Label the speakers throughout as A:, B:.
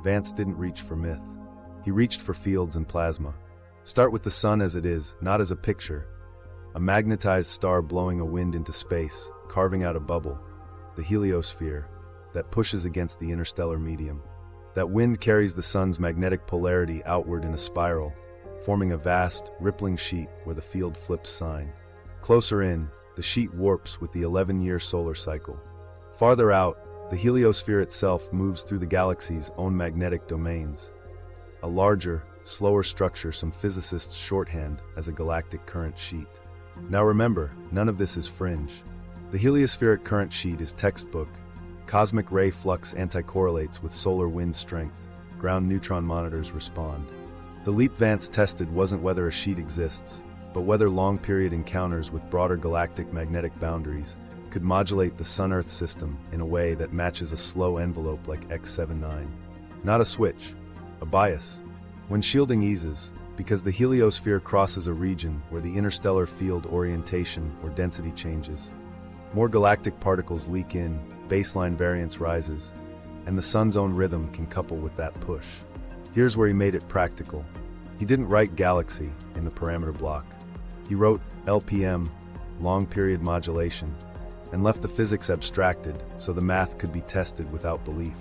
A: Vance didn't reach for myth. He reached for fields and plasma. Start with the sun as it is, not as a picture. A magnetized star blowing a wind into space, carving out a bubble, the heliosphere, that pushes against the interstellar medium. That wind carries the sun's magnetic polarity outward in a spiral, forming a vast, rippling sheet where the field flips sign. Closer in, the sheet warps with the 11-year solar cycle. Farther out, the heliosphere itself moves through the galaxy's own magnetic domains. A larger, slower structure some physicists shorthand as a galactic current sheet. Now remember, none of this is fringe. The heliospheric current sheet is textbook. Cosmic ray flux anticorrelates with solar wind strength. Ground neutron monitors respond. The leap Vance tested wasn't whether a sheet exists, but whether long-period encounters with broader galactic magnetic boundaries could modulate the Sun-Earth system in a way that matches a slow envelope like X79. Not a switch, a bias. When shielding eases, because the heliosphere crosses a region where the interstellar field orientation or density changes, more galactic particles leak in, baseline variance rises, and the sun's own rhythm can couple with that push. Here's where he made it practical. He didn't write galaxy in the parameter block. He wrote LPM, long period modulation, and left the physics abstracted so the math could be tested without belief.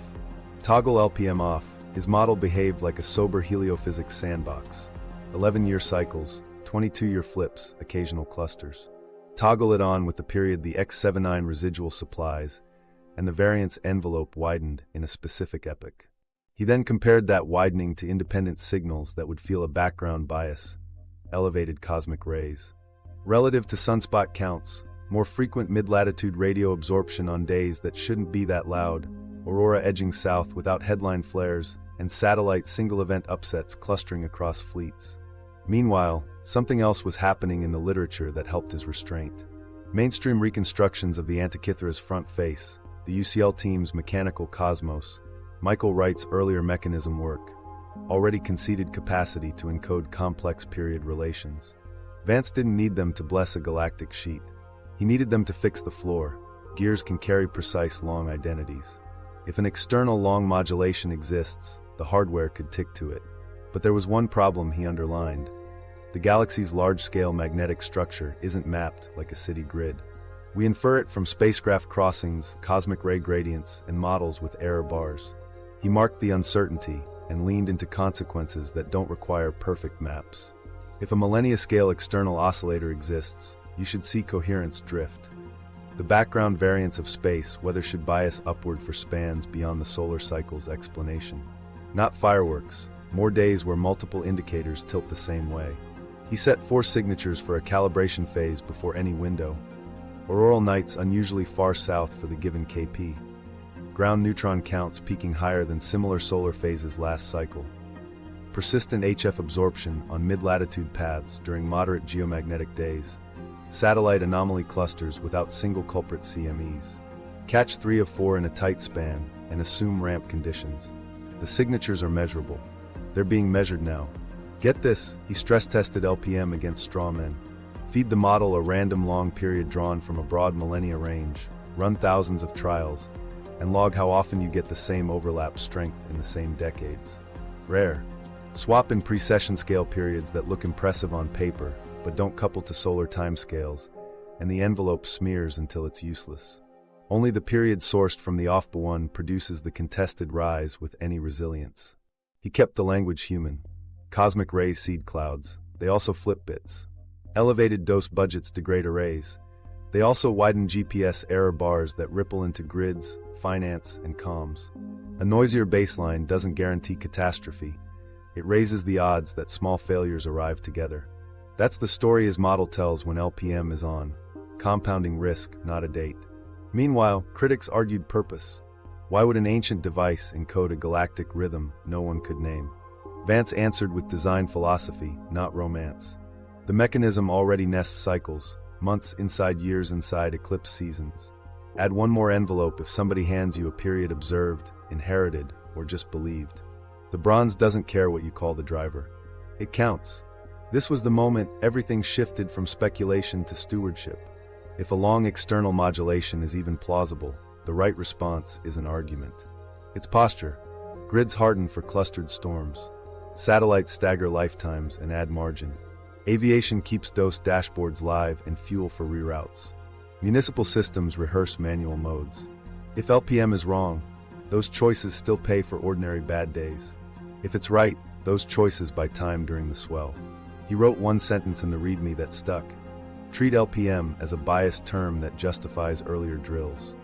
A: Toggle LPM off, his model behaved like a sober heliophysics sandbox. 11-year cycles, 22-year flips, occasional clusters. Toggle it on with the period the X79 residual supplies, and the variance envelope widened in a specific epoch. He then compared that widening to independent signals that would feel a background bias, elevated cosmic rays. Relative to sunspot counts, more frequent mid-latitude radio absorption on days that shouldn't be that loud, aurora edging south without headline flares, and satellite single-event upsets clustering across fleets. Meanwhile, something else was happening in the literature that helped his restraint. Mainstream reconstructions of the Antikythera's front face, the UCL team's mechanical cosmos, Michael Wright's earlier mechanism work, already conceded capacity to encode complex period relations. Vance didn't need them to bless a galactic sheet. He needed them to fix the floor. Gears can carry precise long identities. If an external long modulation exists, the hardware could tick to it. But there was one problem he underlined. The galaxy's large-scale magnetic structure isn't mapped like a city grid. We infer it from spacecraft crossings, cosmic ray gradients, and models with error bars. He marked the uncertainty and leaned into consequences that don't require perfect maps. If a millennia-scale external oscillator exists, you should see coherence drift. The background variance of space weather should bias upward for spans beyond the solar cycle's explanation. Not fireworks, more days where multiple indicators tilt the same way. He set 4 signatures for a calibration phase before any window. Auroral nights unusually far south for the given KP. Ground neutron counts peaking higher than similar solar phases last cycle. Persistent HF absorption on mid-latitude paths during moderate geomagnetic days. Satellite anomaly clusters without single culprit CMEs. Catch 3 of 4 in a tight span and assume ramp conditions. The signatures are measurable. They're being measured now. Get this, he stress-tested LPM against strawmen. Feed the model a random long period drawn from a broad millennia range, run thousands of trials, and log how often you get the same overlap strength in the same decades. Rare. Swap in precession scale periods that look impressive on paper, but don't couple to solar timescales, and the envelope smears until it's useless. Only the period sourced from the off-one produces the contested rise with any resilience. He kept the language human. Cosmic rays seed clouds. They also flip bits. Elevated dose budgets degrade arrays. They also widen GPS error bars that ripple into grids, finance, and comms. A noisier baseline doesn't guarantee catastrophe. It raises the odds that small failures arrive together. That's the story his model tells when LPM is on. Compounding risk, not a date. Meanwhile, critics argued purpose. Why would an ancient device encode a galactic rhythm no one could name? Vance answered with design philosophy, not romance. The mechanism already nests cycles, months inside years inside eclipse seasons. Add one more envelope if somebody hands you a period observed, inherited, or just believed. The bronze doesn't care what you call the driver. It counts. This was the moment everything shifted from speculation to stewardship. If a long external modulation is even plausible, the right response is an argument. It's posture. Grids harden for clustered storms. Satellites stagger lifetimes and add margin. Aviation keeps DOS dashboards live and fuel for reroutes. Municipal systems rehearse manual modes. If LPM is wrong, those choices still pay for ordinary bad days. If it's right, those choices buy time during the swell. He wrote one sentence in the README that stuck. Treat LPM as a biased term that justifies earlier drills.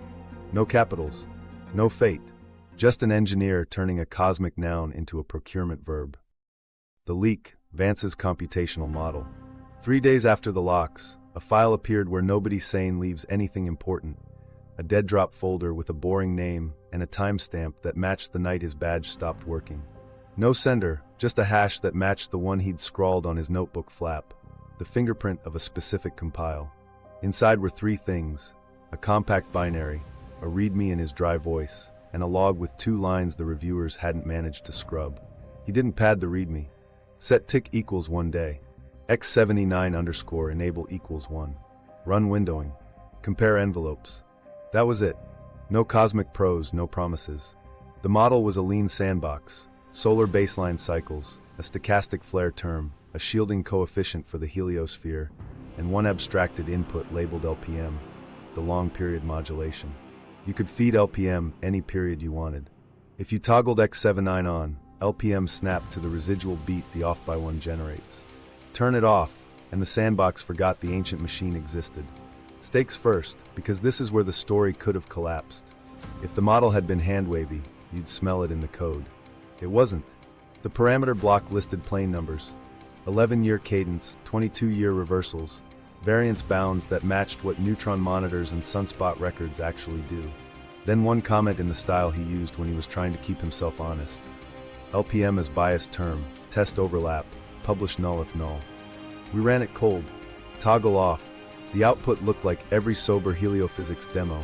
A: No capitals, no fate, just an engineer turning a cosmic noun into a procurement verb. The leak, Vance's computational model. 3 days after the locks, a file appeared where nobody sane leaves anything important. A dead drop folder with a boring name and a timestamp that matched the night his badge stopped working. No sender, just a hash that matched the one he'd scrawled on his notebook flap, the fingerprint of a specific compile. Inside were 3 things: a compact binary, a readme in his dry voice, and a log with 2 lines the reviewers hadn't managed to scrub. He didn't pad the readme. Set tick equals 1 day. x79 _ enable equals 1. Run windowing. Compare envelopes. That was it. No cosmic prose, no promises. The model was a lean sandbox, solar baseline cycles, a stochastic flare term, a shielding coefficient for the heliosphere, and one abstracted input labeled LPM, the long period modulation. You could feed LPM any period you wanted. If you toggled x79 on, LPM snapped to the residual beat the off-by-1 generates. Turn it off, and the sandbox forgot the ancient machine existed. Stakes first, because this is where the story could have collapsed. If the model had been hand-wavy, you'd smell it in the code. It wasn't. The parameter block listed plane numbers, 11-year cadence, 22-year reversals, variance bounds that matched what neutron monitors and sunspot records actually do. Then one comment in the style he used when he was trying to keep himself honest. LPM as biased term, test overlap, publish null if null. We ran it cold. Toggle off. The output looked like every sober heliophysics demo.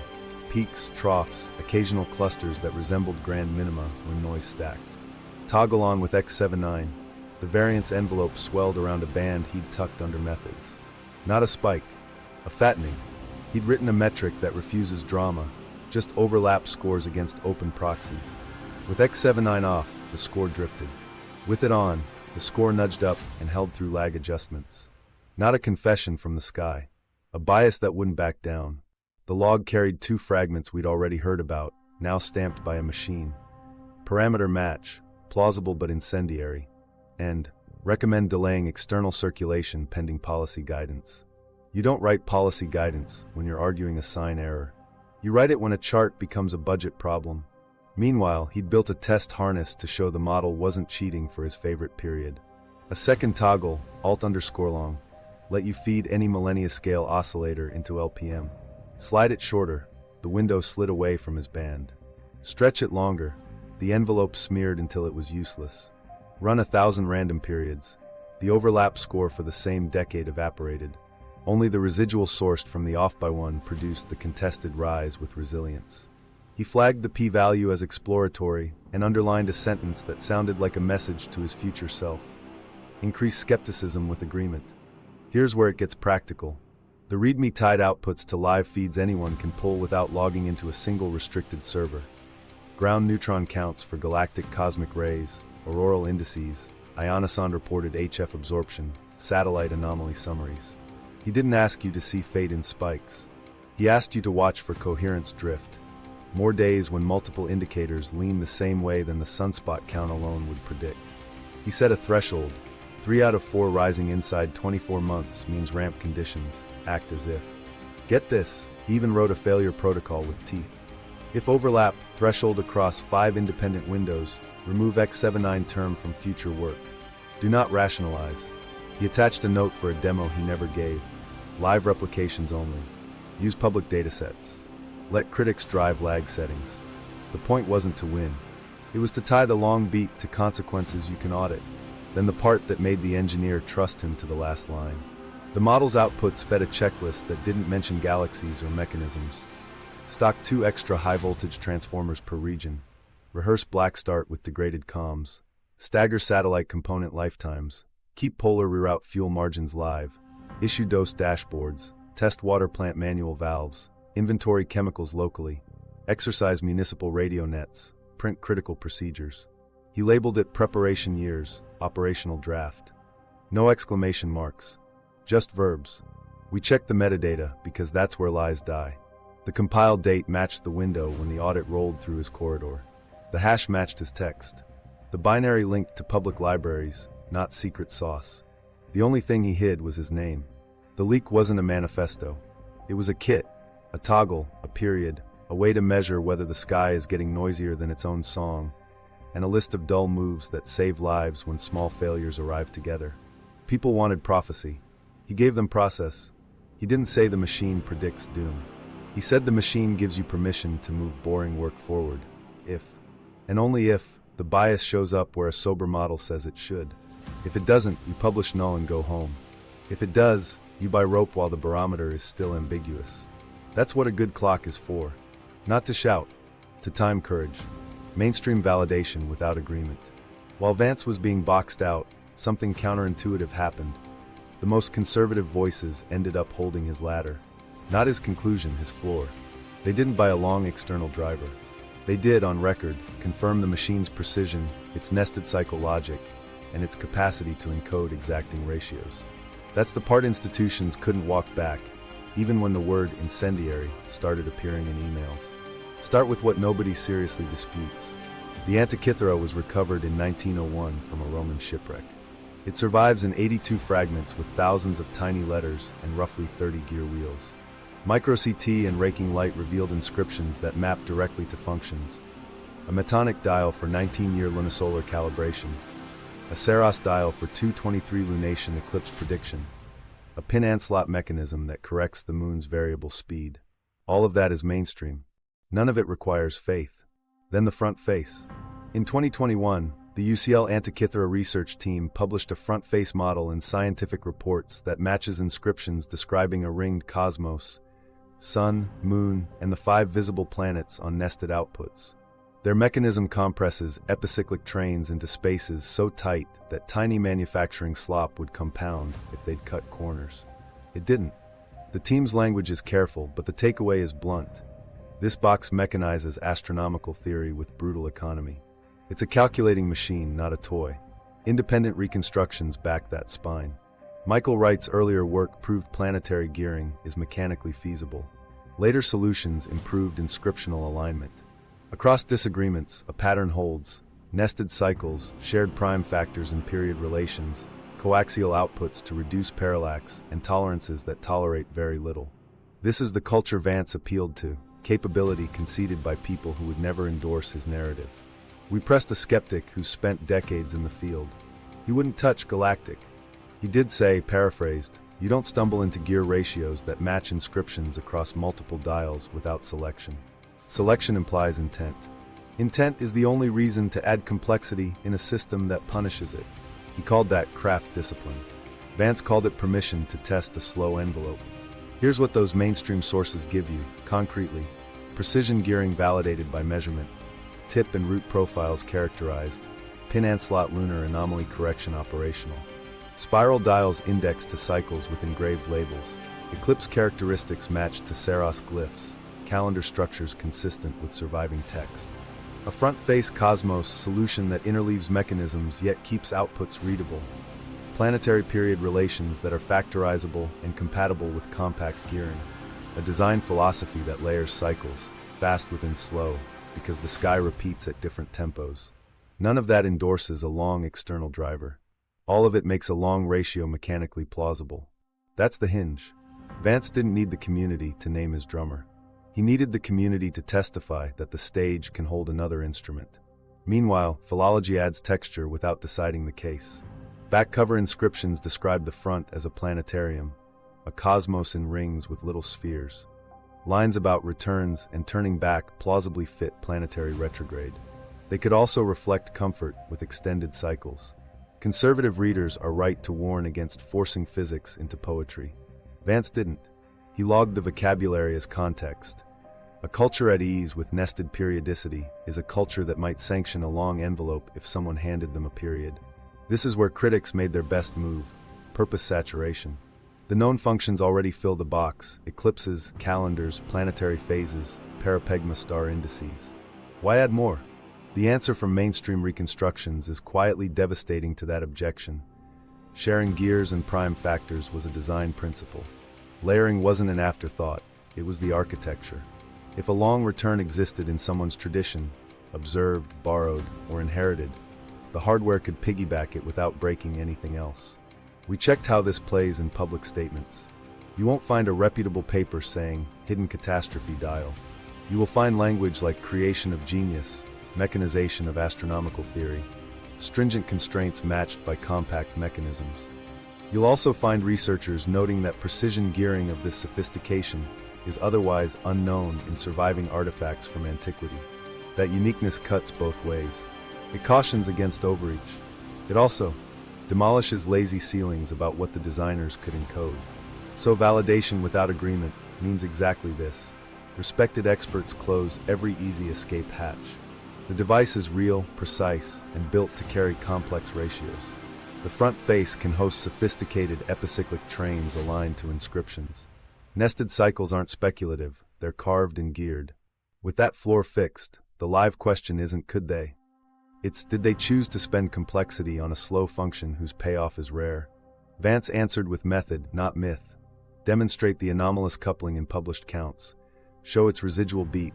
A: Peaks, troughs, occasional clusters that resembled grand minima when noise stacked. Toggle on with x79. The variance envelope swelled around a band he'd tucked under methods. Not a spike, a fattening. He'd written a metric that refuses drama, just overlap scores against open proxies. With x79 off, the score drifted. With it on, the score nudged up and held through lag adjustments. Not a confession from the sky. A bias that wouldn't back down. The log carried 2 fragments we'd already heard about, now stamped by a machine. Parameter match, plausible but incendiary. And recommend delaying external circulation pending policy guidance. You don't write policy guidance when you're arguing a sign error. You write it when a chart becomes a budget problem. Meanwhile, he'd built a test harness to show the model wasn't cheating for his favorite period. A second toggle, alt_long, let you feed any millennia scale oscillator into LPM. Slide it shorter, the window slid away from his band. Stretch it longer, the envelope smeared until it was useless. Run 1,000 random periods. The overlap score for the same decade evaporated. Only the residual sourced from the off-by-1 produced the contested rise with resilience. He flagged the p-value as exploratory and underlined a sentence that sounded like a message to his future self. Increase skepticism with agreement. Here's where it gets practical. The README tied outputs to live feeds anyone can pull without logging into a single restricted server. Ground neutron counts for galactic cosmic rays, auroral indices, ionosonde reported HF absorption, satellite anomaly summaries. He didn't ask you to see fade in spikes. He asked you to watch for coherence drift. More days when multiple indicators lean the same way than the sunspot count alone would predict. He set a threshold. 3 out of 4 rising inside 24 months means ramp conditions. Act as if. Get this, he even wrote a failure protocol with teeth. If overlap, threshold across 5 independent windows, remove x79 term from future work. Do not rationalize. He attached a note for a demo he never gave. Live replications only. Use public datasets. Let critics drive lag settings. The point wasn't to win. It was to tie the long beat to consequences you can audit, then the part that made the engineer trust him to the last line. The model's outputs fed a checklist that didn't mention galaxies or mechanisms. Stock 2 extra high-voltage transformers per region. Rehearse black start with degraded comms. Stagger satellite component lifetimes. Keep polar reroute fuel margins live. Issue dose dashboards. Test water plant manual valves. Inventory chemicals locally. Exercise municipal radio nets. Print critical procedures. He labeled it Preparation Years, Operational Draft. No exclamation marks. Just verbs. We checked the metadata because that's where lies die. The compiled date matched the window when the audit rolled through his corridor. The hash matched his text. The binary linked to public libraries, not secret sauce. The only thing he hid was his name. The leak wasn't a manifesto. It was a kit, a toggle, a period, a way to measure whether the sky is getting noisier than its own song, and a list of dull moves that save lives when small failures arrive together. People wanted prophecy. He gave them process. He didn't say the machine predicts doom. He said the machine gives you permission to move boring work forward, if, and only if, the bias shows up where a sober model says it should. If it doesn't, you publish null and go home. If it does, you buy rope while the barometer is still ambiguous. That's what a good clock is for. Not to shout, to time courage. Mainstream validation without agreement. While Vance was being boxed out, something counterintuitive happened. The most conservative voices ended up holding his ladder. Not his conclusion, his floor. They didn't buy a long external driver. They did, on record, confirm the machine's precision, its nested cycle logic, and its capacity to encode exacting ratios. That's the part institutions couldn't walk back, even when the word incendiary started appearing in emails. Start with what nobody seriously disputes. The Antikythera was recovered in 1901 from a Roman shipwreck. It survives in 82 fragments with thousands of tiny letters and roughly 30 gear wheels. Micro-CT and raking light revealed inscriptions that map directly to functions. A metonic dial for 19-year lunisolar calibration. A Saros dial for 223 lunation eclipse prediction. A pin and slot mechanism that corrects the moon's variable speed. All of that is mainstream. None of it requires faith. Then the front face. In 2021, the UCL Antikythera research team published a front face model in Scientific Reports that matches inscriptions describing a ringed cosmos, sun, moon, and the 5 visible planets on nested outputs. Their mechanism compresses epicyclic trains into spaces so tight that tiny manufacturing slop would compound if they'd cut corners. It didn't. The team's language is careful, but the takeaway is blunt. This box mechanizes astronomical theory with brutal economy. It's a calculating machine, not a toy. Independent reconstructions back that spine. Michael Wright's earlier work proved planetary gearing is mechanically feasible. Later solutions improved inscriptional alignment. Across disagreements, a pattern holds. Nested cycles, shared prime factors and period relations, coaxial outputs to reduce parallax, and tolerances that tolerate very little. This is the culture Vance appealed to, capability conceded by people who would never endorse his narrative. We pressed a skeptic who spent decades in the field. He wouldn't touch Galactic. He did say, paraphrased, you don't stumble into gear ratios that match inscriptions across multiple dials without selection. Selection implies intent. Intent is the only reason to add complexity in a system that punishes it. He called that craft discipline. Vance called it permission to test a slow envelope. Here's what those mainstream sources give you, concretely. Precision gearing validated by measurement. Tip and root profiles characterized. Pin and slot lunar anomaly correction operational. Spiral dials indexed to cycles with engraved labels. Eclipse characteristics matched to Saros glyphs. Calendar structures consistent with surviving text. A front-face cosmos solution that interleaves mechanisms yet keeps outputs readable. Planetary period relations that are factorizable and compatible with compact gearing. A design philosophy that layers cycles, fast within slow, because the sky repeats at different tempos. None of that endorses a long external driver. All of it makes a long ratio mechanically plausible. That's the hinge. Vance didn't need the community to name his drummer. He needed the community to testify that the stage can hold another instrument. Meanwhile, philology adds texture without deciding the case. Back cover inscriptions describe the front as a planetarium, a cosmos in rings with little spheres. Lines about returns and turning back plausibly fit planetary retrograde. They could also reflect comfort with extended cycles. Conservative readers are right to warn against forcing physics into poetry. Vance didn't. He logged the vocabulary as context. A culture at ease with nested periodicity is a culture that might sanction a long envelope if someone handed them a period. This is where critics made their best move, purpose saturation. The known functions already fill the box: eclipses, calendars, planetary phases, parapegma star indices. Why add more? The answer from mainstream reconstructions is quietly devastating to that objection. Sharing gears and prime factors was a design principle. Layering wasn't an afterthought, it was the architecture. If a long return existed in someone's tradition, observed, borrowed, or inherited, the hardware could piggyback it without breaking anything else. We checked how this plays in public statements. You won't find a reputable paper saying, hidden catastrophe dial. You will find language like creation of genius, mechanization of astronomical theory, stringent constraints matched by compact mechanisms. You'll also find researchers noting that precision gearing of this sophistication is otherwise unknown in surviving artifacts from antiquity. That uniqueness cuts both ways. It cautions against overreach. It also demolishes lazy ceilings about what the designers could encode. So validation without agreement means exactly this. Respected experts close every easy escape hatch. The device is real, precise, and built to carry complex ratios. The front face can host sophisticated epicyclic trains aligned to inscriptions. Nested cycles aren't speculative, they're carved and geared. With that floor fixed, the live question isn't could they? It's did they choose to spend complexity on a slow function whose payoff is rare? Vance answered with method, not myth. Demonstrate the anomalous coupling in published counts. Show its residual beat.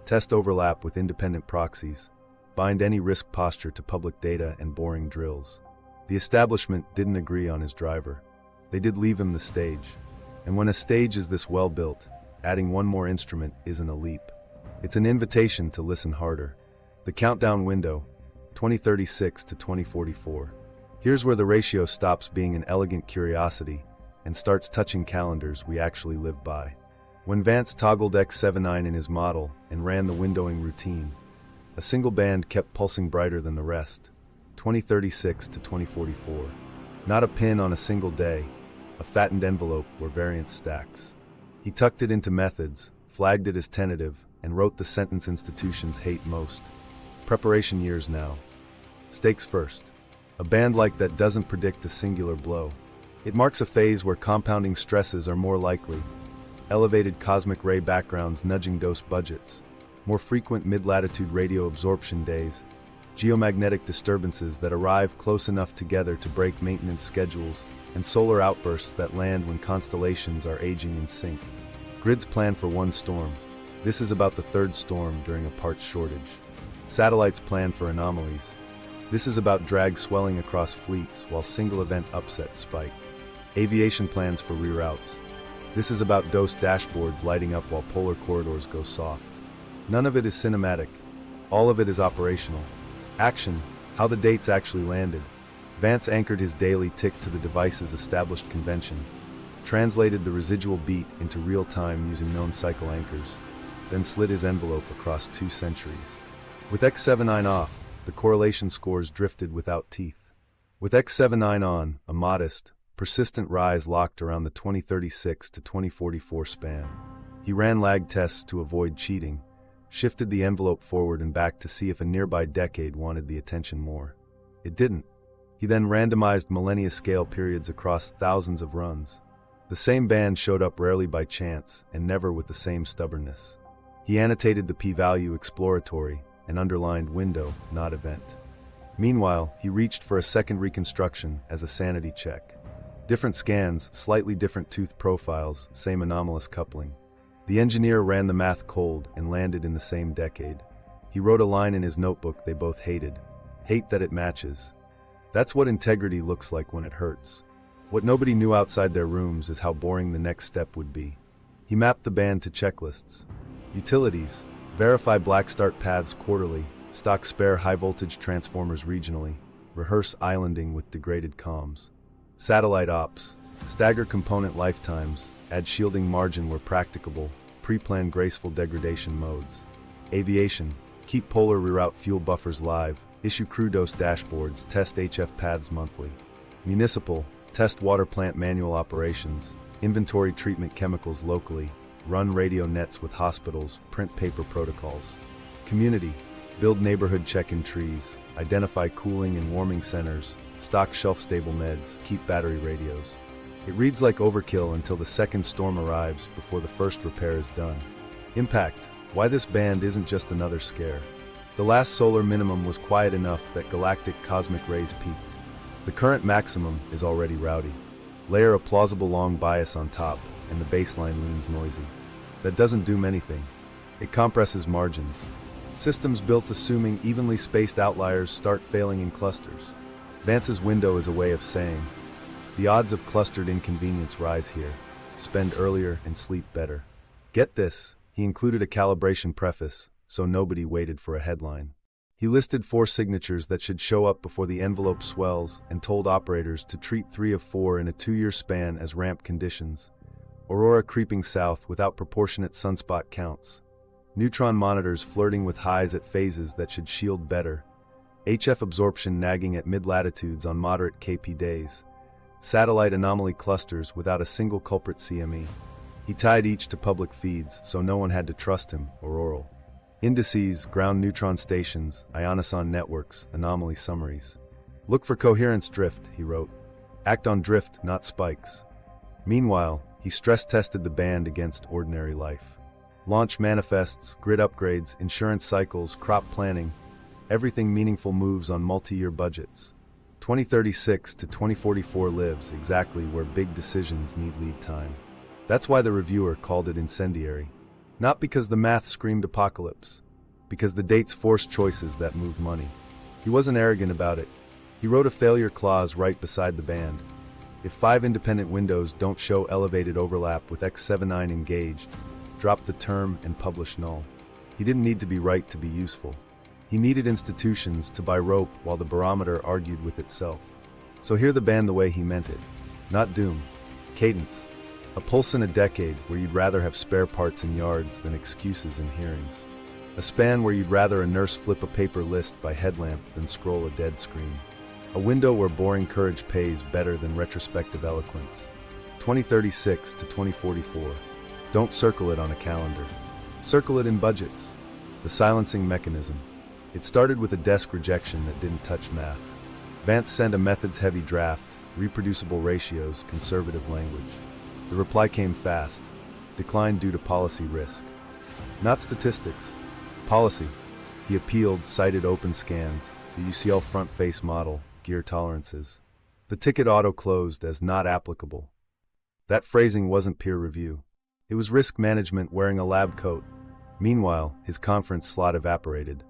A: Test overlap with independent proxies. Bind any risk posture to public data and boring drills. The establishment didn't agree on his driver. They did leave him the stage. And when a stage is this well built, adding one more instrument isn't a leap. It's an invitation to listen harder. The countdown window, 2036 to 2044. Here's where the ratio stops being an elegant curiosity and starts touching calendars we actually live by. When Vance toggled X79 in his model and ran the windowing routine, a single band kept pulsing brighter than the rest, 2036 to 2044. Not a pin on a single day, a fattened envelope where variance stacks. He tucked it into methods, flagged it as tentative, and wrote the sentence institutions hate most. Preparation years now. Stakes first. A band like that doesn't predict a singular blow. It marks a phase where compounding stresses are more likely. Elevated cosmic ray backgrounds nudging dose budgets. More frequent mid-latitude radio absorption days. Geomagnetic disturbances that arrive close enough together to break maintenance schedules, and solar outbursts that land when constellations are aging in sync. Grids plan for one storm. This is about the third storm during a parts shortage. Satellites plan for anomalies. This is about drag swelling across fleets while single event upsets spike. Aviation plans for reroutes. This is about dose dashboards lighting up while polar corridors go soft. None of it is cinematic. All of it is operational. Action, how the dates actually landed. Vance anchored his daily tick to the device's established convention, translated the residual beat into real time using known cycle anchors, then slid his envelope across 2 centuries. With X79 off, the correlation scores drifted without teeth. With X79 on, a modest, persistent rise locked around the 2036 to 2044 span. He ran lag tests to avoid cheating, shifted the envelope forward and back to see if a nearby decade wanted the attention more. It didn't. He then randomized millennia-scale periods across thousands of runs. The same band showed up rarely by chance and never with the same stubbornness. He annotated the p-value exploratory and underlined window, not event. Meanwhile, he reached for a second reconstruction as a sanity check. Different scans, slightly different tooth profiles, same anomalous coupling. The engineer ran the math cold and landed in the same decade. He wrote a line in his notebook they both hated. Hate that it matches. That's what integrity looks like when it hurts. What nobody knew outside their rooms is how boring the next step would be. He mapped the band to checklists. Utilities, verify black start paths quarterly, stock spare high-voltage transformers regionally, rehearse islanding with degraded comms. Satellite ops, stagger component lifetimes, add shielding margin where practicable, pre-plan graceful degradation modes. Aviation, keep polar reroute fuel buffers live, issue crew dose dashboards, test HF paths monthly. Municipal, test water plant manual operations, inventory treatment chemicals locally, run radio nets with hospitals, print paper protocols. Community, build neighborhood check-in trees, identify cooling and warming centers, stock shelf-stable meds, keep battery radios. It reads like overkill until the second storm arrives before the first repair is done. Impact, why this band isn't just another scare. The last solar minimum was quiet enough that galactic cosmic rays peaked. The current maximum is already rowdy. Layer a plausible long bias on top, and the baseline leans noisy. That doesn't do anything. It compresses margins. Systems built assuming evenly spaced outliers start failing in clusters. Vance's window is a way of saying, the odds of clustered inconvenience rise here. Spend earlier and sleep better. Get this, he included a calibration preface, so nobody waited for a headline. He listed 4 signatures that should show up before the envelope swells and told operators to treat 3 of 4 in a 2-year span as ramp conditions. Aurora creeping south without proportionate sunspot counts. Neutron monitors flirting with highs at phases that should shield better. HF absorption nagging at mid-latitudes on moderate KP days. Satellite anomaly clusters without a single culprit CME. He tied each to public feeds, so no one had to trust him or oral. Indices, ground neutron stations, ionoson networks, anomaly summaries. Look for coherence drift, he wrote. Act on drift, not spikes. Meanwhile, he stress-tested the band against ordinary life. Launch manifests, grid upgrades, insurance cycles, crop planning. Everything meaningful moves on multi-year budgets. 2036 to 2044 lives exactly where big decisions need lead time. That's why the reviewer called it incendiary. Not because the math screamed apocalypse, because the dates forced choices that move money. He wasn't arrogant about it. He wrote a failure clause right beside the band. If 5 independent windows don't show elevated overlap with X79 engaged, drop the term and publish null. He didn't need to be right to be useful. He needed institutions to buy rope while the barometer argued with itself. So hear the band the way he meant it. Not doom. Cadence. A pulse in a decade where you'd rather have spare parts in yards than excuses in hearings. A span where you'd rather a nurse flip a paper list by headlamp than scroll a dead screen. A window where boring courage pays better than retrospective eloquence. 2036 to 2044. Don't circle it on a calendar. Circle it in budgets. The silencing mechanism. It started with a desk rejection that didn't touch math. Vance sent a methods-heavy draft, reproducible ratios, conservative language. The reply came fast. Declined due to policy risk. Not statistics. Policy. He appealed, cited open scans, the UCL front face model, gear tolerances. The ticket auto-closed as not applicable. That phrasing wasn't peer review. It was risk management wearing a lab coat. Meanwhile, his conference slot evaporated.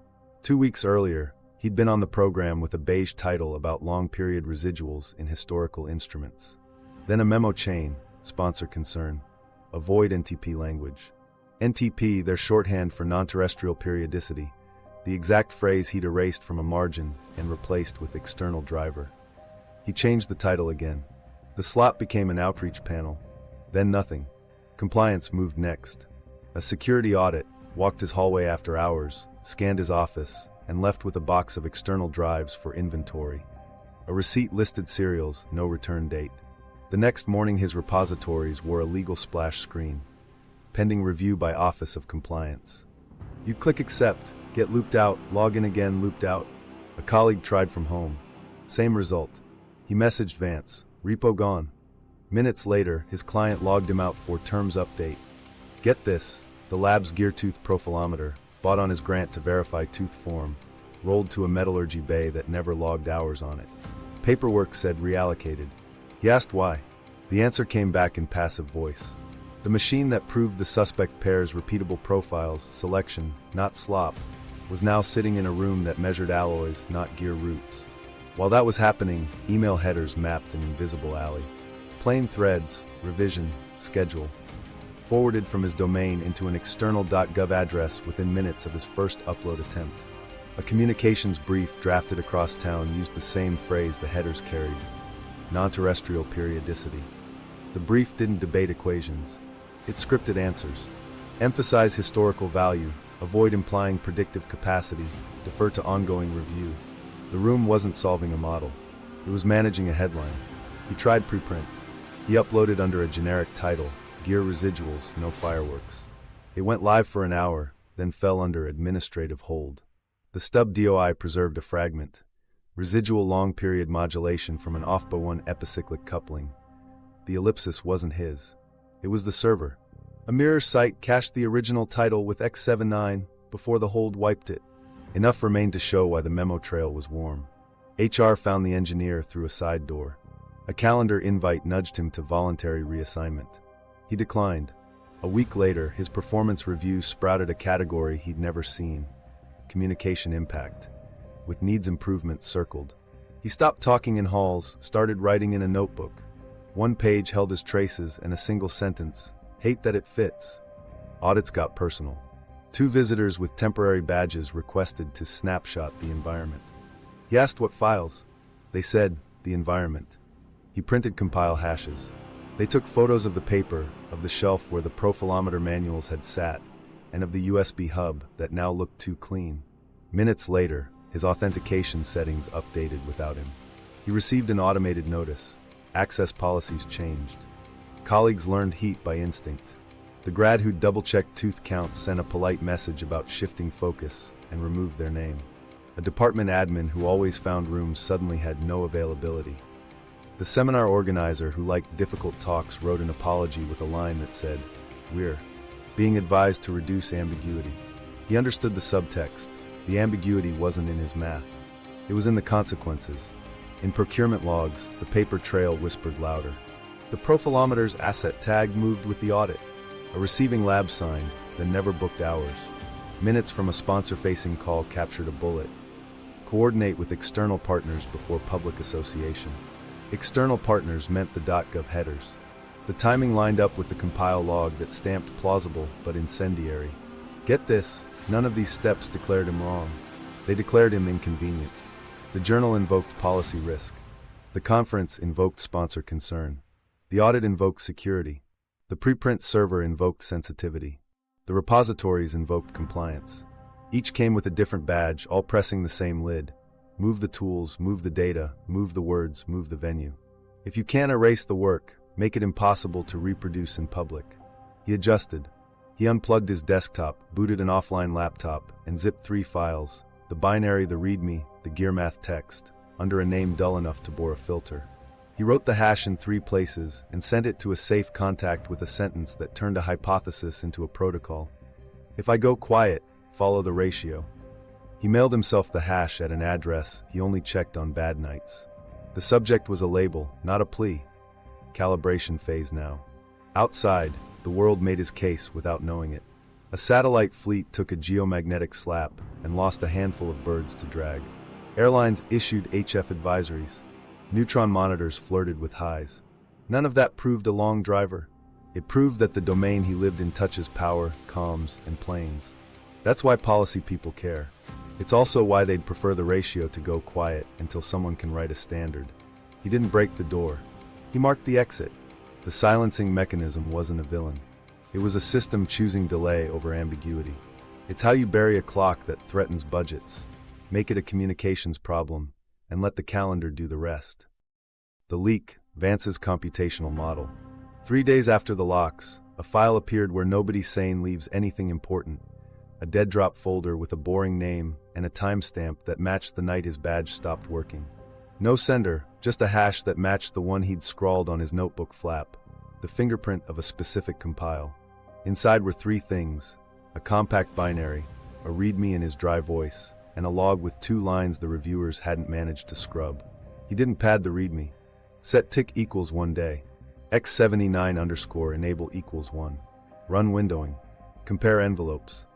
A: 2 weeks earlier, he'd been on the program with a beige title about long-period residuals in historical instruments. Then a memo chain, sponsor concern. Avoid NTP language. NTP, their shorthand for non-terrestrial periodicity, the exact phrase he'd erased from a margin and replaced with external driver. He changed the title again. The slot became an outreach panel. Then nothing. Compliance moved next. A security audit, walked his hallway after hours, scanned his office, and left with a box of external drives for inventory. A receipt listed serials, no return date. The next morning his repositories wore a legal splash screen. Pending review by Office of Compliance. You click accept, get looped out, log in again, looped out. A colleague tried from home. Same result. He messaged Vance, repo gone. Minutes later, his client logged him out for terms update. Get this, the lab's gear tooth profilometer, bought on his grant to verify tooth form, rolled to a metallurgy bay that never logged hours on it. Paperwork said reallocated. He asked why. The answer came back in passive voice. The machine that proved the suspect pair's repeatable profiles, selection, not slop, was now sitting in a room that measured alloys, not gear roots. While that was happening, email headers mapped an invisible alley. Plain threads, revision, schedule. Forwarded from his domain into an external .gov address within minutes of his first upload attempt. A communications brief drafted across town used the same phrase the headers carried. Non-terrestrial periodicity. The brief didn't debate equations. It scripted answers. Emphasize historical value, avoid implying predictive capacity, defer to ongoing review. The room wasn't solving a model. It was managing a headline. He tried preprint. He uploaded under a generic title, Gear Residuals, No Fireworks. It went live for an hour, then fell under administrative hold. The stub DOI preserved a fragment. Residual long-period modulation from an off-by-one epicyclic coupling. The ellipsis wasn't his. It was the server. A mirror site cached the original title with X79 before the hold wiped it. Enough remained to show why the memo trail was warm. HR found the engineer through a side door. A calendar invite nudged him to voluntary reassignment. He declined. A week later, his performance review sprouted a category he'd never seen: communication impact, with needs improvement circled. He stopped talking in halls, started writing in a notebook. One page held his traces and a single sentence: hate that it fits. Audits got personal. 2 visitors with temporary badges requested to snapshot the environment. He asked what files. They said, the environment. He printed compile hashes. They took photos of the paper, of the shelf where the profilometer manuals had sat, and of the USB hub that now looked too clean. Minutes later, his authentication settings updated without him. He received an automated notice. Access policies changed. Colleagues learned heat by instinct. The grad who double-checked tooth counts sent a polite message about shifting focus and removed their name. A department admin who always found rooms suddenly had no availability. The seminar organizer who liked difficult talks wrote an apology with a line that said, "We're being advised to reduce ambiguity." He understood the subtext. The ambiguity wasn't in his math. It was in the consequences. In procurement logs, the paper trail whispered louder. The profilometer's asset tag moved with the audit. A receiving lab signed, then never booked hours. Minutes from a sponsor-facing call captured a bullet. Coordinate with external partners before public association. External partners meant the .gov headers. The timing lined up with the compile log that stamped plausible but incendiary. Get this, none of these steps declared him wrong. They declared him inconvenient. The journal invoked policy risk. The conference invoked sponsor concern. The audit invoked security. The preprint server invoked sensitivity. The repositories invoked compliance. Each came with a different badge, all pressing the same lid. Move the tools, move the data, move the words, move the venue. If you can't erase the work, make it impossible to reproduce in public. He adjusted. He unplugged his desktop, booted an offline laptop, and zipped 3 files: the binary, the readme, the gearmath text, under a name dull enough to bore a filter. He wrote the hash in 3 places and sent it to a safe contact with a sentence that turned a hypothesis into a protocol. If I go quiet, follow the ratio. He mailed himself the hash at an address he only checked on bad nights. The subject was a label, not a plea. Calibration phase now. Outside, the world made his case without knowing it. A satellite fleet took a geomagnetic slap and lost a handful of birds to drag. Airlines issued HF advisories. Neutron monitors flirted with highs. None of that proved a long driver. It proved that the domain he lived in touches power, comms, and planes. That's why policy people care. It's also why they'd prefer the ratio to go quiet until someone can write a standard. He didn't break the door. He marked the exit. The silencing mechanism wasn't a villain. It was a system choosing delay over ambiguity. It's how you bury a clock that threatens budgets. Make it a communications problem, and let the calendar do the rest. The leak, Vance's computational model. 3 days after the locks, a file appeared where nobody sane leaves anything important. A dead drop folder with a boring name and a timestamp that matched the night his badge stopped working. No sender, just a hash that matched the one he'd scrawled on his notebook flap, the fingerprint of a specific compile. Inside were 3 things: a compact binary, a readme in his dry voice, and a log with 2 lines the reviewers hadn't managed to scrub. He didn't pad the readme. Set tick equals 1 day. X79 underscore enable equals 1. Run windowing. Compare envelopes.